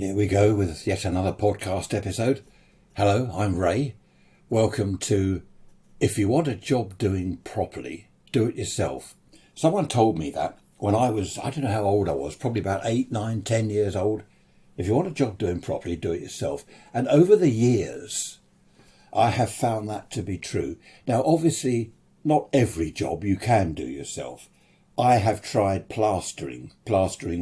Here we go with yet another podcast episode. Hello, I'm Ray. Welcome to If You Want a Job Doing Properly, Do It Yourself. Someone told me that when I don't know how old I was, probably about 8, 9, 10 years old. If you want a job doing properly, do it yourself. And over the years, I have found that to be true. Now, obviously, not every job you can do yourself. I have tried plastering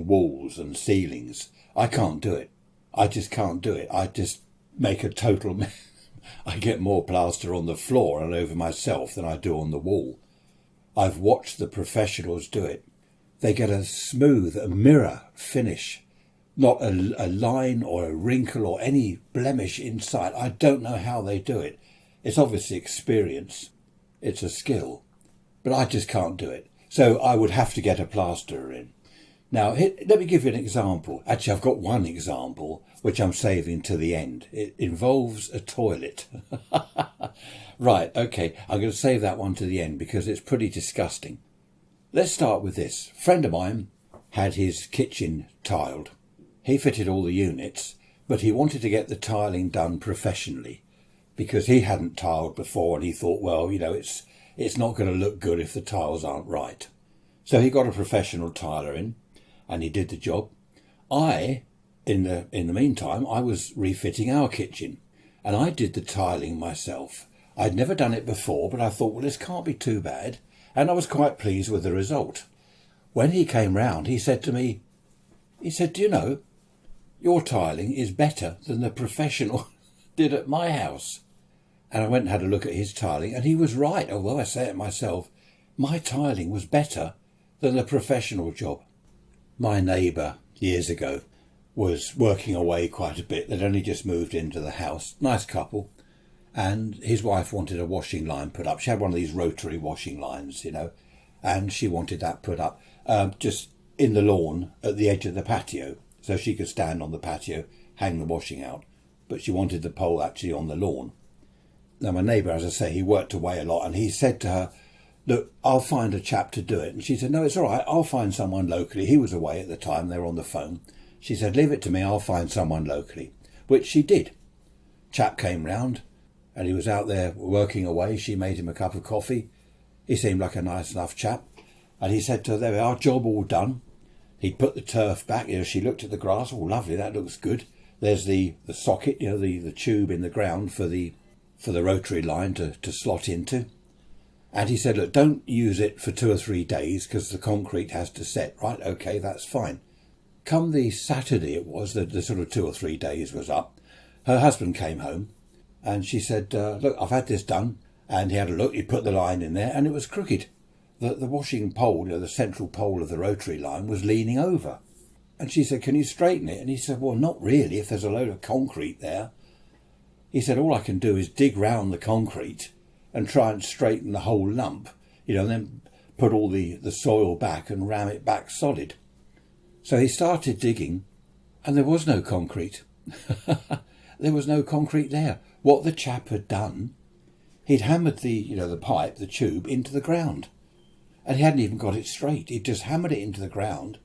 walls and ceilings. I can't do it. I just can't do it. I just make a total mess. I get more plaster on the floor and over myself than I do on the wall. I've watched the professionals do it. They get a smooth, a mirror finish, not a line or a wrinkle or any blemish inside. I don't know how they do it. It's obviously experience. It's a skill. But I just can't do it. So I would have to get a plasterer in. Now, let me give you an example. Actually, I've got one example, which I'm saving to the end. It involves a toilet. Right, okay, I'm going to save that one to the end because it's pretty disgusting. Let's start with this. A friend of mine had his kitchen tiled. He fitted all the units, but he wanted to get the tiling done professionally because he hadn't tiled before and he thought, well, it's not going to look good if the tiles aren't right. So he got a professional tiler in. And he did the job. In the meantime, I was refitting our kitchen. And I did the tiling myself. I'd never done it before, but I thought, well, this can't be too bad. And I was quite pleased with the result. When he came round, he said to me, do you know, your tiling is better than the professional did at my house. And I went and had a look at his tiling, and he was right. Although I say it myself, my tiling was better than the professional job. My neighbour, years ago, was working away quite a bit. They'd only just moved into the house. Nice couple. And his wife wanted a washing line put up. She had one of these Rotary washing lines, and she wanted that put up just in the lawn at the edge of the patio. So she could stand on the patio, hang the washing out. But she wanted the pole actually on the lawn. Now, my neighbour, as I say, he worked away a lot, and he said to her, look, I'll find a chap to do it. And she said, no, it's all right. I'll find someone locally. He was away at the time. They were on the phone. She said, leave it to me. I'll find someone locally, which she did. Chap came round and he was out there working away. She made him a cup of coffee. He seemed like a nice enough chap. And he said to her, there we are, job all done. He'd put the turf back. She looked at the grass. Oh, lovely. That looks good. There's the socket, the tube in the ground for the rotary line to slot into. And he said, look, don't use it for 2 or 3 days because the concrete has to set. Right, okay, that's fine. Come the Saturday it was, the sort of 2 or 3 days was up, her husband came home and she said, look, I've had this done. And he had a look, he put the line in there and it was crooked. The washing pole, the central pole of the rotary line was leaning over. And she said, can you straighten it? And he said, well, not really, if there's a load of concrete there. He said, all I can do is dig round the concrete and try and straighten the whole lump, and then put all the soil back and ram it back solid. So he started digging and there was no concrete. There was no concrete there. What the chap had done, he'd hammered the pipe, the tube, into the ground. And he hadn't even got it straight. He'd just hammered it into the ground,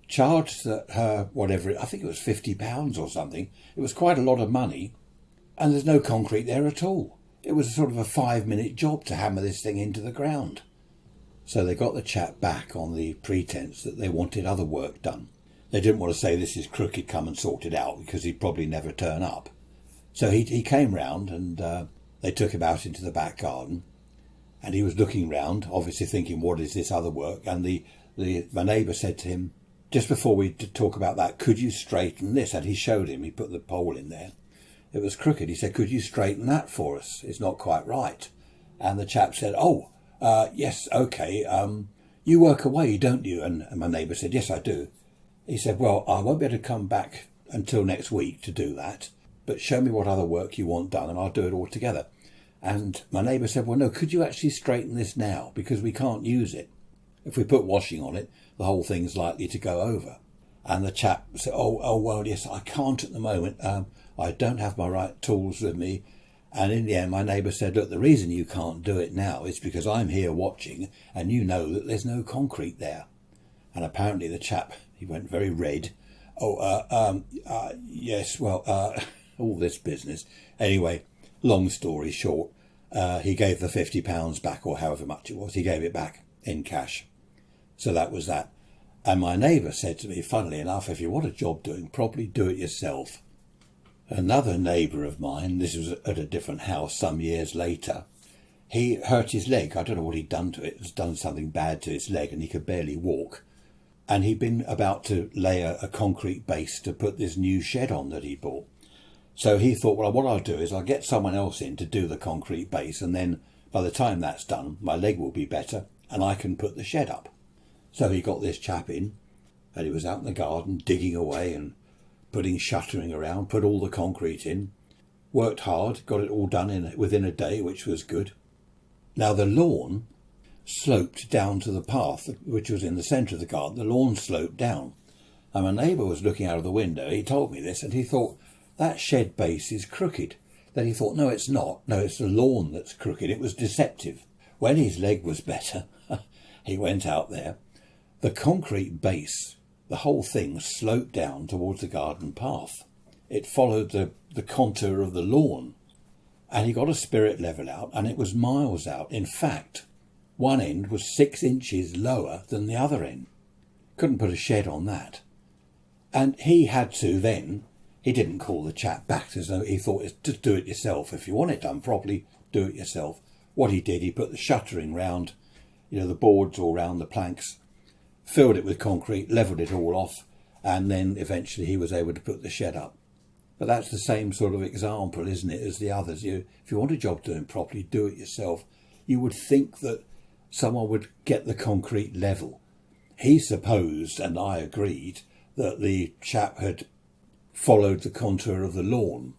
charged her, whatever, I think it was £50 or something. It was quite a lot of money. And there's no concrete there at all. It was sort of a 5-minute job to hammer this thing into the ground. So they got the chap back on the pretense that they wanted other work done. They didn't want to say this is crooked, come and sort it out, because he'd probably never turn up. So he came round and they took him out into the back garden. And he was looking round, obviously thinking, what is this other work? And my neighbour said to him, just before we talk about that, could you straighten this? And he showed him, he put the pole in there. It was crooked. He said, could you straighten that for us? It's not quite right. And the chap said, yes, okay. You work away, don't you? And my neighbour said, yes, I do. He said, well, I won't be able to come back until next week to do that, but show me what other work you want done and I'll do it all together. And my neighbour said, well, no, could you actually straighten this now? Because we can't use it. If we put washing on it, the whole thing's likely to go over. And the chap said, well, yes, I can't at the moment. I don't have my right tools with me. And in the end, my neighbour said, look, the reason you can't do it now is because I'm here watching and you know that there's no concrete there. And apparently the chap, he went very red, Yes, well, all this business. Anyway, long story short, he gave the £50 back, or however much it was. He gave it back in cash. So that was that. And my neighbour said to me, funnily enough, if you want a job doing properly, do it yourself. Another neighbour of mine, this was at a different house some years later, he hurt his leg. I don't know what he'd done to it. He'd done something bad to his leg and he could barely walk. And he'd been about to lay a concrete base to put this new shed on that he bought. So he thought, well, what I'll do is I'll get someone else in to do the concrete base, and then by the time that's done, my leg will be better and I can put the shed up. So he got this chap in, and he was out in the garden digging away and putting shuttering around, put all the concrete in, worked hard, got it all done within a day, which was good. Now the lawn sloped down to the path, which was in the centre of the garden. The lawn sloped down. And my neighbour was looking out of the window. He told me this, and he thought, that shed base is crooked. Then he thought, no, it's not. No, it's the lawn that's crooked. It was deceptive. When his leg was better, he went out there. The concrete base, the whole thing sloped down towards the garden path. It followed the contour of the lawn. And he got a spirit level out, and it was miles out. In fact, one end was 6 inches lower than the other end. Couldn't put a shed on that. And he had to then, he didn't call the chap back, as though he thought, just do it yourself. If you want it done properly, do it yourself. What he did, he put the shuttering round, the boards all round the planks, filled it with concrete, levelled it all off, and then eventually he was able to put the shed up. But that's the same sort of example, isn't it, as the others. If you want a job doing properly, do it yourself. You would think that someone would get the concrete level. He supposed, and I agreed, that the chap had followed the contour of the lawn,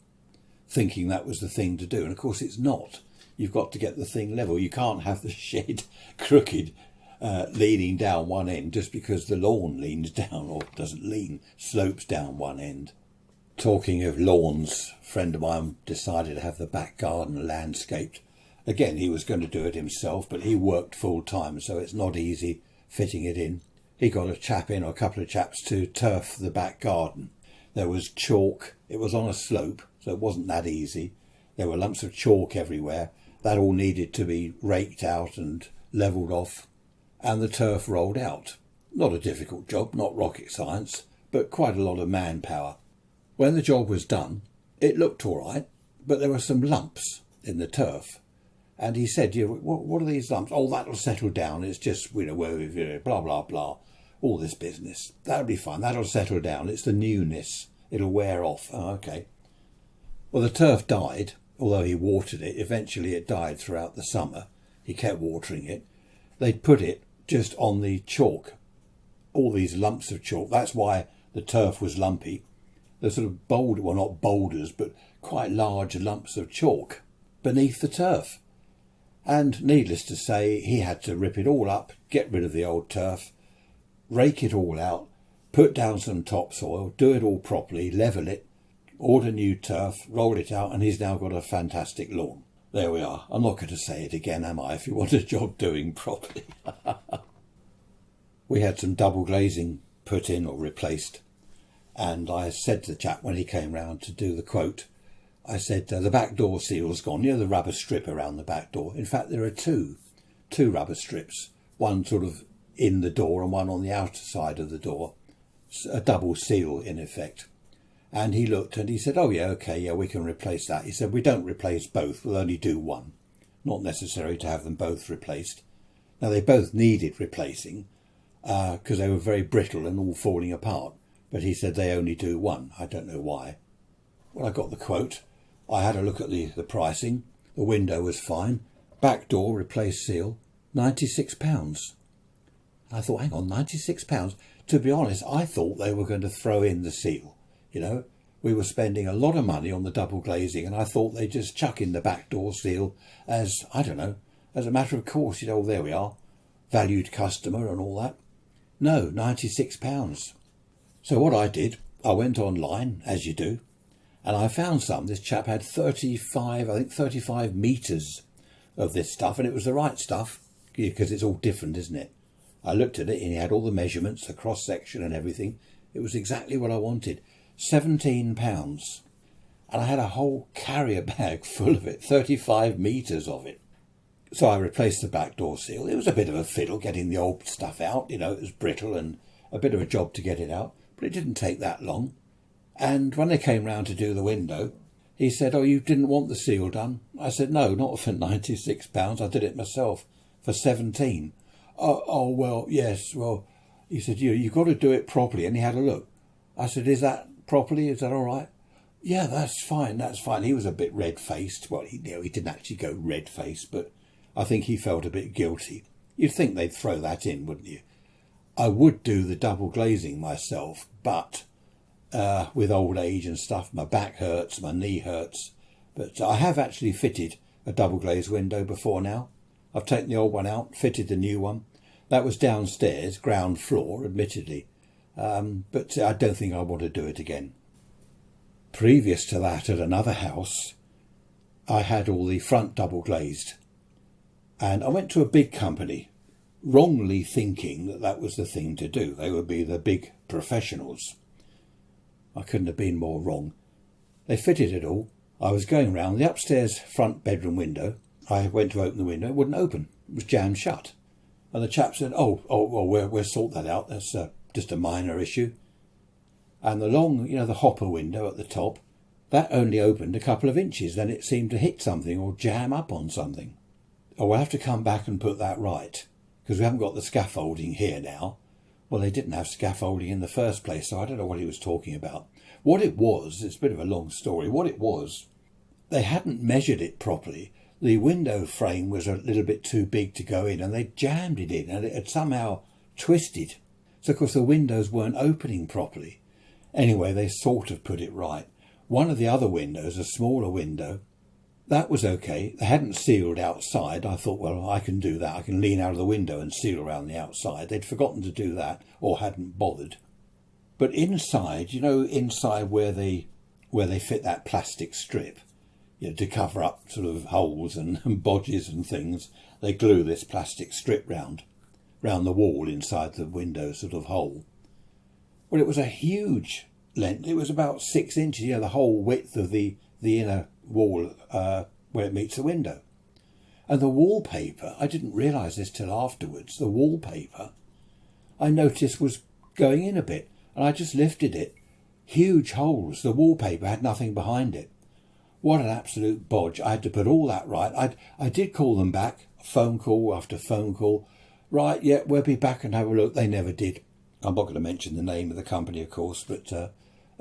thinking that was the thing to do. And of course it's not. You've got to get the thing level. You can't have the shed crooked, leaning down one end just because the lawn leans down, or doesn't lean, slopes down one end. Talking of lawns, a friend of mine decided to have the back garden landscaped. Again, he was going to do it himself, but he worked full time, so it's not easy fitting it in. He got a chap in, or a couple of chaps, to turf the back garden. There was chalk. It was on a slope, so it wasn't that easy. There were lumps of chalk everywhere. That all needed to be raked out and levelled off, and the turf rolled out. Not a difficult job, not rocket science, but quite a lot of manpower. When the job was done, it looked all right, but there were some lumps in the turf. And he said, what are these lumps? Oh, that'll settle down. It's just, blah, blah, blah. All this business. That'll be fine. That'll settle down. It's the newness. It'll wear off. Oh, okay. Well, the turf died, although he watered it. Eventually it died throughout the summer. He kept watering it. They'd put it just on the chalk. All these lumps of chalk. That's why the turf was lumpy. The sort of not boulders, but quite large lumps of chalk beneath the turf. And needless to say, he had to rip it all up, get rid of the old turf, rake it all out, put down some topsoil, do it all properly, level it, order new turf, roll it out, and he's now got a fantastic lawn. There we are. I'm not going to say it again, am I, if you want a job doing properly. We had some double glazing put in or replaced, and I said to the chap when he came round to do the quote, I said, the back door seal's gone, the rubber strip around the back door. In fact, there are two rubber strips, one sort of in the door and one on the outer side of the door, a double seal in effect. And he looked and he said, oh yeah, okay, yeah, we can replace that. He said, we don't replace both, we'll only do one. Not necessary to have them both replaced. Now, they both needed replacing because they were very brittle and all falling apart. But he said they only do one. I don't know why. Well, I got the quote. I had a look at the pricing. The window was fine. Back door, replace seal, £96. I thought, hang on, £96? To be honest, I thought they were going to throw in the seal. We were spending a lot of money on the double glazing, and I thought they'd just chuck in the back door seal as, I don't know, as a matter of course, there we are, valued customer and all that. No, £96. So what I did, I went online, as you do, and I found some. This chap had 35 metres of this stuff, and it was the right stuff, because it's all different, isn't it? I looked at it, and he had all the measurements, the cross-section and everything. It was exactly what I wanted. £17. And I had a whole carrier bag full of it, 35 metres of it. So I replaced the back door seal. It was a bit of a fiddle getting the old stuff out. It was brittle and a bit of a job to get it out. But it didn't take that long. And when they came round to do the window, he said, "Oh, you didn't want the seal done?" I said, "No, not for £96. I did it myself for 17. Oh, well, yes, well," he said, you've got to do it properly. And he had a look. I said, "Is that properly? Is that all right?" "Yeah, that's fine, that's fine." He was a bit red-faced. Well, he didn't actually go red-faced, but I think he felt a bit guilty. You'd think they'd throw that in, wouldn't you? I would do the double glazing myself, but with old age and stuff, my back hurts, my knee hurts. But I have actually fitted a double glazed window before now. I've taken the old one out, fitted the new one. That was downstairs, ground floor, admittedly. But I don't think I want to do it again. Previous to that, at another house, I had all the front double glazed. And I went to a big company, wrongly thinking that that was the thing to do. They would be the big professionals. I couldn't have been more wrong. They fitted it all. I was going round the upstairs front bedroom window. I went to open the window. It wouldn't open. It was jammed shut. And the chap said, oh, we'll sort that out. That's just a minor issue. And the long, the hopper window at the top, that only opened a couple of inches. Then it seemed to hit something or jam up on something. Oh, we'll have to come back and put that right, because we haven't got the scaffolding here now. Well, they didn't have scaffolding in the first place, so I don't know what he was talking about. What it was, it's a bit of a long story, what it was, they hadn't measured it properly. The window frame was a little bit too big to go in, and they jammed it in, and it had somehow twisted. So, of course, the windows weren't opening properly. Anyway, they sort of put it right. One of the other windows, a smaller window, that was okay. They hadn't sealed outside. I thought, well, I can do that. I can lean out of the window and seal around the outside. They'd forgotten to do that or hadn't bothered. But inside, inside where they fit that plastic strip, to cover up sort of holes and bodges and things, they glue this plastic strip round the wall inside the window sort of hole. Well, it was a huge length. It was about 6 inches, the whole width of the inner wall where it meets the window. And the wallpaper, I didn't realise this till afterwards, the wallpaper I noticed was going in a bit, and I just lifted it. Huge holes. The wallpaper had nothing behind it. What an absolute bodge. I had to put all that right. I did call them back, phone call after phone call. Right, yeah, we'll be back and have a look. They never did. I'm not going to mention the name of the company, of course, but a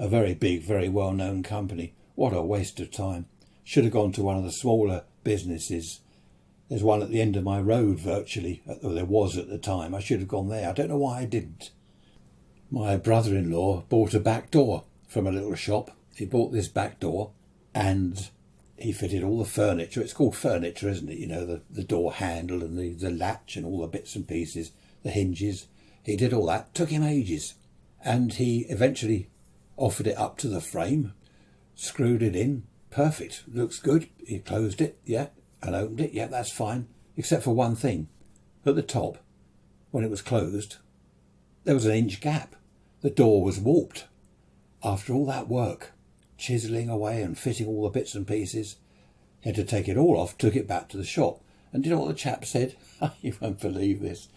very big, very well-known company. What a waste of time. Should have gone to one of the smaller businesses. There's one at the end of my road, virtually, or there was at the time. I should have gone there. I don't know why I didn't. My brother-in-law bought a back door from a little shop. He bought this back door and he fitted all the furniture. It's called furniture, isn't it? The door handle and the latch and all the bits and pieces, the hinges. He did all that. Took him ages. And he eventually offered it up to the frame, screwed it in. Perfect. Looks good. He closed it, yeah, and opened it. Yeah, that's fine. Except for one thing. At the top, when it was closed, there was an inch gap. The door was warped. After all that work, chiselling away and fitting all the bits and pieces, he had to take it all off, took it back to the shop. And do you know what the chap said? You won't believe this.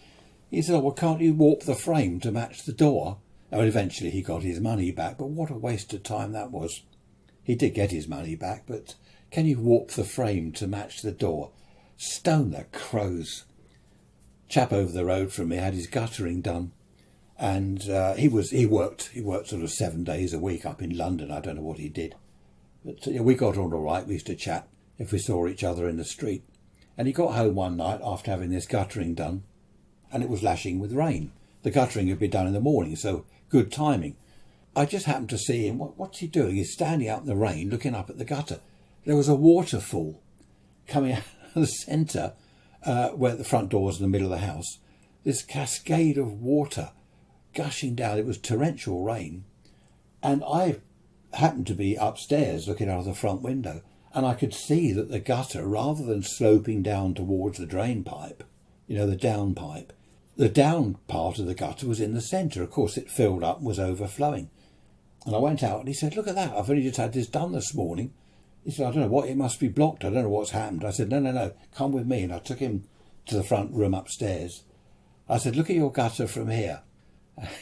He said, "Oh, well, can't you warp the frame to match the door?" And eventually he got his money back, but what a waste of time that was. He did get his money back, but can you warp the frame to match the door? Stone the crows. Chap over the road from me had his guttering done, and he worked sort of 7 days a week up in London. I don't know what he did, but we got on all right. We used to chat if we saw each other in the street. And he got home one night after having this guttering done, and it was lashing with rain. The guttering had been done in the morning, so good timing. I just happened to see him. What's he doing? He's standing out in the rain looking up at the gutter. There was a waterfall coming out of the centre where the front door was in the middle of the house. This cascade of water gushing down. It was torrential rain. And I happened to be upstairs looking out of the front window, and I could see that the gutter, rather than sloping down towards the drain pipe, the down pipe, the down part of the gutter was in the centre. Of course, it filled up and was overflowing. And I went out and he said, look at that, I've only just had this done this morning. He said, I don't know what, it must be blocked. I don't know what's happened. I said, no, come with me. And I took him to the front room upstairs. I said, look at your gutter from here.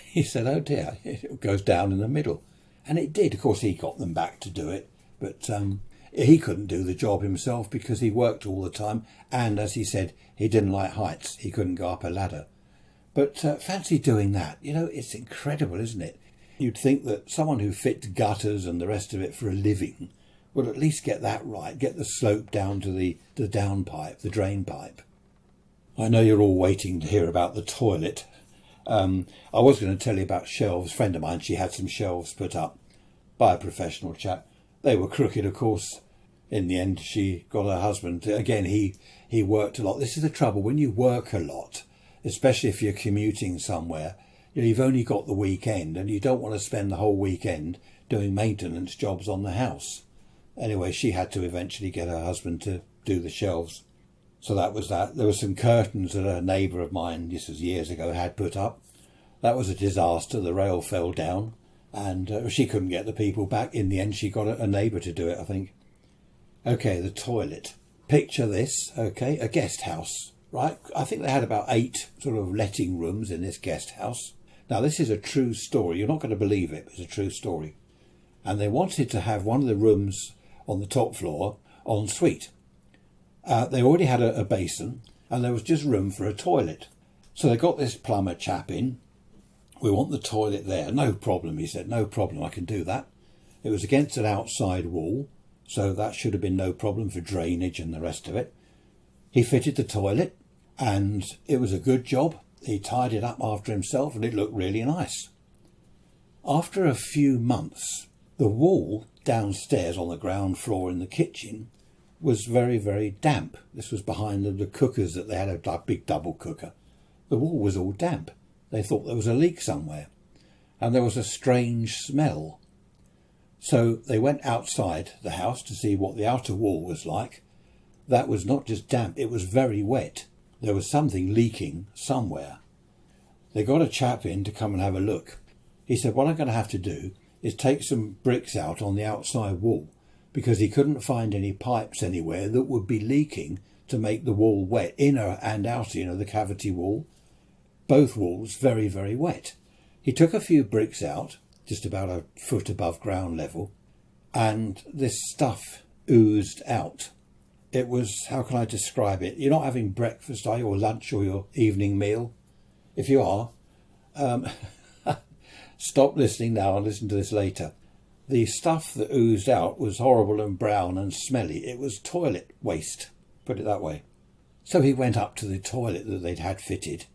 He said, oh dear, it goes down in the middle. And it did. Of course, he got them back to do it. But he couldn't do the job himself because he worked all the time. And as he said, he didn't like heights. He couldn't go up a ladder. But fancy doing that. You know, it's incredible, isn't it? You'd think that someone who fits gutters and the rest of it for a living would at least get that right, get the slope down to the down pipe, the drain pipe. I know you're all waiting to hear about the toilet. I was going to tell you about shelves. A friend of mine, she had some shelves put up by a professional chap. They were crooked, of course. In the end, she got her husband. Again, he worked a lot. This is the trouble. When you work a lot, especially if you're commuting somewhere, you've only got the weekend and you don't want to spend the whole weekend doing maintenance jobs on the house. Anyway, she had to eventually get her husband to do the shelves. So that was that. There were some curtains that a neighbour of mine, this was years ago, had put up. That was a disaster. The rail fell down and she couldn't get the people back. In the end, she got a neighbour to do it, I think. Okay, the toilet. Picture this, okay, a guest house, right? I think they had about 8 sort of letting rooms in this guest house. Now, this is a true story. You're not going to believe it, but it's a true story. And they wanted to have one of the rooms on the top floor en suite. They already had a basin and there was just room for a toilet. So they got this plumber chap in. We want the toilet there. No problem, he said. No problem, I can do that. It was against an outside wall, so that should have been no problem for drainage and the rest of it. He fitted the toilet and it was a good job. He tied it up after himself and it looked really nice. After a few months, the wall downstairs on the ground floor in the kitchen was very, very damp. This was behind the cookers that they had, a big double cooker. The wall was all damp. They thought there was a leak somewhere. And there was a strange smell. So they went outside the house to see what the outer wall was like. That was not just damp, it was very wet. There was something leaking somewhere. They got a chap in to come and have a look. He said, what I'm going to have to do is take some bricks out on the outside wall, because he couldn't find any pipes anywhere that would be leaking to make the wall wet, inner and outer, the cavity wall. Both walls very, very wet. He took a few bricks out, just about a foot above ground level, and this stuff oozed out. It was, how can I describe it? You're not having breakfast, are you, or lunch, or your evening meal? If you are, stop listening now and listen to this later. The stuff that oozed out was horrible and brown and smelly. It was toilet waste, put it that way. So he went up to the toilet that they'd had fitted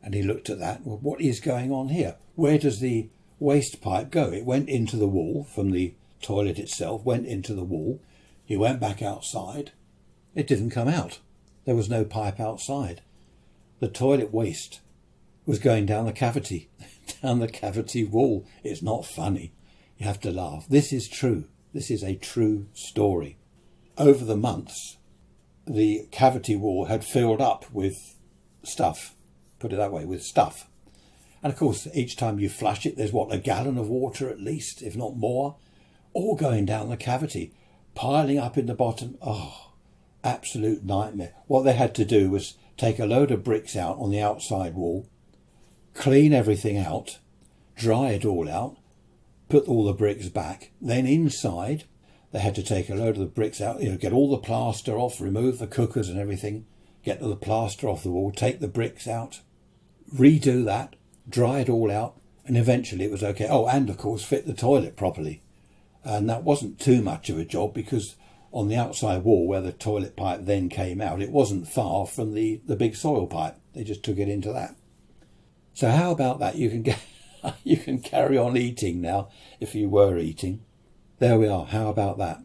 and he looked at that. Well, what is going on here? Where does the waste pipe go? It went into the wall from the toilet itself, went into the wall. He went back outside. It didn't come out. There was no pipe outside. The toilet waste was going down the cavity, down the cavity wall. It's not funny. You have to laugh. This is true. This is a true story. Over the months, the cavity wall had filled up with stuff, put it that way, with stuff. And of course, each time you flush it, there's a gallon of water at least, if not more, all going down the cavity, piling up in the bottom. Oh, absolute nightmare. What they had to do was take a load of bricks out on the outside wall, clean everything out, dry it all out, put all the bricks back. Then inside, they had to take a load of the bricks out, get all the plaster off, remove the cookers and everything, get the plaster off the wall, take the bricks out, redo that, dry it all out, and eventually it was okay. Oh, and of course fit the toilet properly. And that wasn't too much of a job because on the outside wall where the toilet pipe then came out, it wasn't far from the big soil pipe. They just took it into that. So how about that? You can carry on eating now if you were eating. There we are. How about that?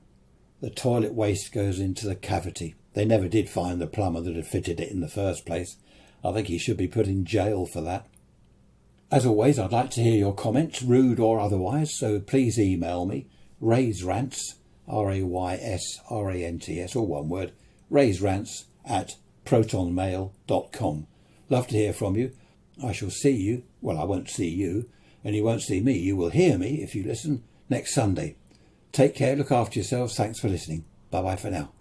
The toilet waste goes into the cavity. They never did find the plumber that had fitted it in the first place. I think he should be put in jail for that. As always, I'd like to hear your comments, rude or otherwise, so please email me, Ray's Rants, RAYSRANTS, all one word, Ray's Rants at protonmail.com. Love to hear from you. I shall see you, well, I won't see you, and you won't see me. You will hear me, if you listen, next Sunday. Take care, look after yourselves. Thanks for listening. Bye-bye for now.